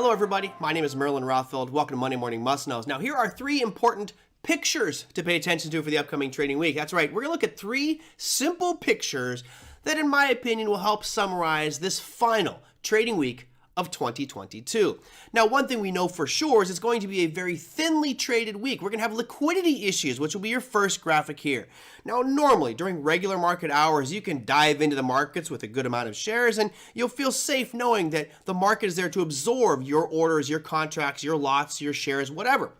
Hello everybody, my name is Merlin Rothfeld. Welcome to Monday Morning Must-Knows. Now here are three important pictures to pay attention to for the upcoming trading week. That's right, we're going to look at three simple pictures that in my opinion will help summarize this final trading week of 2022. Now, one thing we know for sure is it's going to be a very thinly traded week. We're going to have liquidity issues, which will be your first graphic here. Now, normally during regular market hours, you can dive into the markets with a good amount of shares and you'll feel safe knowing that the market is there to absorb your orders, your contracts, your lots, your shares, whatever.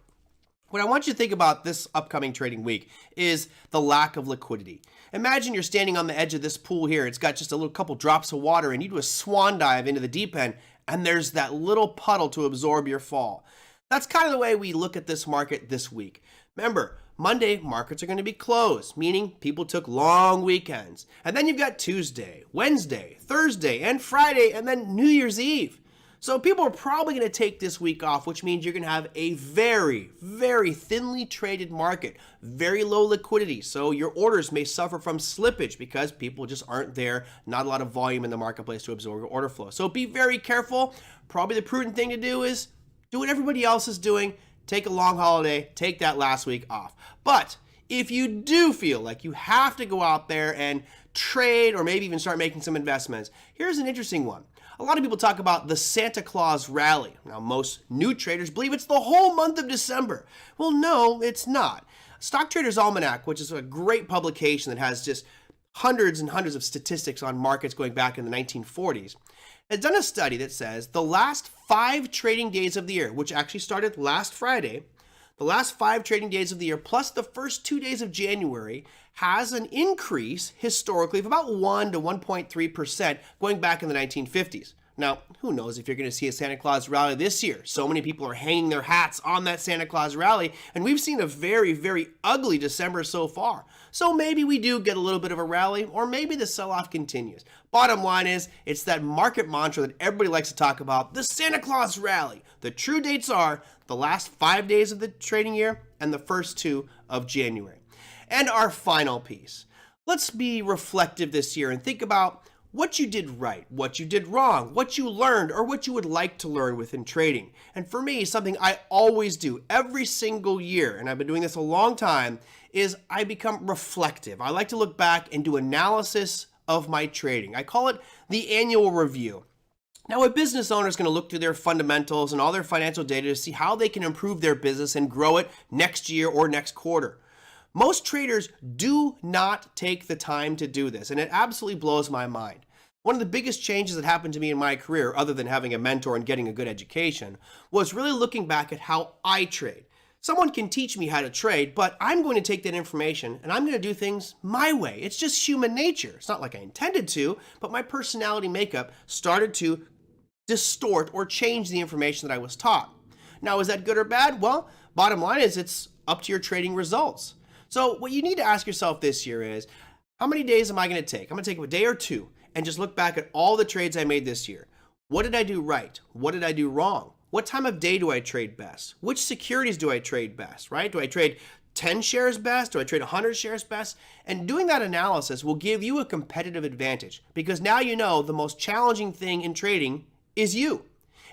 What I want you to think about this upcoming trading week is the lack of liquidity. Imagine you're standing on the edge of this pool here. It's got just a little couple drops of water and you do a swan dive into the deep end and there's that little puddle to absorb your fall. That's kind of the way we look at this market this week. Remember, Monday markets are going to be closed, meaning people took long weekends. And then you've got Tuesday, Wednesday, Thursday, and Friday, and then New Year's Eve. So people are probably going to take this week off, which means you're going to have a very, very thinly traded market, very low liquidity. So your orders may suffer from slippage because people just aren't there, not a lot of volume in the marketplace to absorb your order flow. So be very careful. Probably the prudent thing to do is do what everybody else is doing. Take a long holiday, take that last week off. But if you do feel like you have to go out there and trade or maybe even start making some investments, here's an interesting one. A lot of people talk about the Santa Claus rally. Now, most new traders believe it's the whole month of December. Well, no, it's not. Stock Trader's Almanac, which is a great publication that has just hundreds and hundreds of statistics on markets going back in the 1940s, has done a study that says the last 5 trading days of the year, which actually started last Friday, the last 5 trading days of the year plus the first 2 days of January has an increase historically of about 1 to 1.3% going back in the 1950s. Now, who knows if you're going to see a Santa Claus rally this year? So many people are hanging their hats on that Santa Claus rally, and we've seen a very, very ugly December so far. So maybe we do get a little bit of a rally, or maybe the sell-off continues. Bottom line is, it's that market mantra that everybody likes to talk about, the Santa Claus rally. The true dates are the last 5 days of the trading year and the first 2 of January. And our final piece. Let's be reflective this year and think about what you did right, what you did wrong, what you learned, or what you would like to learn within trading. And for me, something I always do every single year, and I've been doing this a long time, is I become reflective. I like to look back and do analysis of my trading. I call it the annual review. Now, a business owner is going to look through their fundamentals and all their financial data to see how they can improve their business and grow it next year or next quarter. Most traders do not take the time to do this, and it absolutely blows my mind. One of the biggest changes that happened to me in my career, other than having a mentor and getting a good education, was really looking back at how I trade. Someone can teach me how to trade, but I'm going to take that information and I'm going to do things my way. It's just human nature. It's not like I intended to, but my personality makeup started to distort or change the information that I was taught. Now, is that good or bad? Well, bottom line is it's up to your trading results. So what you need to ask yourself this year is, how many days am I going to take? I'm going to take a day or 2 and just look back at all the trades I made this year. What did I do right? What did I do wrong? What time of day do I trade best? Which securities do I trade best, right? Do I trade 10 shares best? Do I trade 100 shares best? And doing that analysis will give you a competitive advantage because now you know the most challenging thing in trading is you.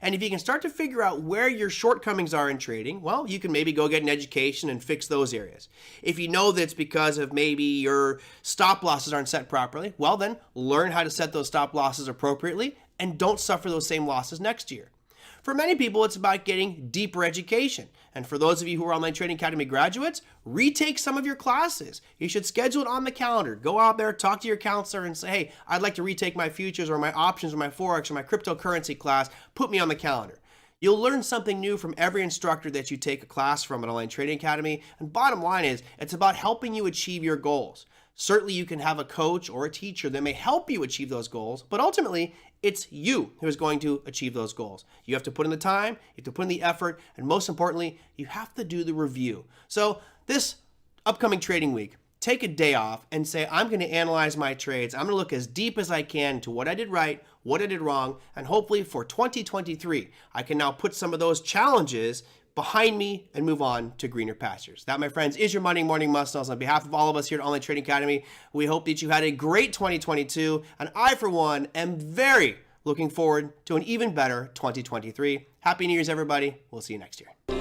And if you can start to figure out where your shortcomings are in trading, well, you can maybe go get an education and fix those areas. If you know that it's because of maybe your stop losses aren't set properly, well then learn how to set those stop losses appropriately and don't suffer those same losses next year. For many people, it's about getting deeper education. And for those of you who are Online Trading Academy graduates, retake some of your classes. You should schedule it on the calendar. Go out there, talk to your counselor and say, hey, I'd like to retake my futures or my options or my Forex or my cryptocurrency class. Put me on the calendar. You'll learn something new from every instructor that you take a class from at Online Trading Academy. And bottom line is, it's about helping you achieve your goals. Certainly you can have a coach or a teacher that may help you achieve those goals, but ultimately it's you who is going to achieve those goals. You have to put in the time, you have to put in the effort, and most importantly, you have to do the review. So this upcoming trading week, take a day off and say, I'm going to analyze my trades. I'm going to look as deep as I can to what I did right, what I did wrong, and hopefully for 2023, I can now put some of those challenges behind me and move on to greener pastures. That, my friends, is your Monday Morning Must-Knows. On behalf of all of us here at Online Trading Academy, we hope that you had a great 2022, and I, for one, am very looking forward to an even better 2023. Happy New Year's, everybody. We'll see you next year.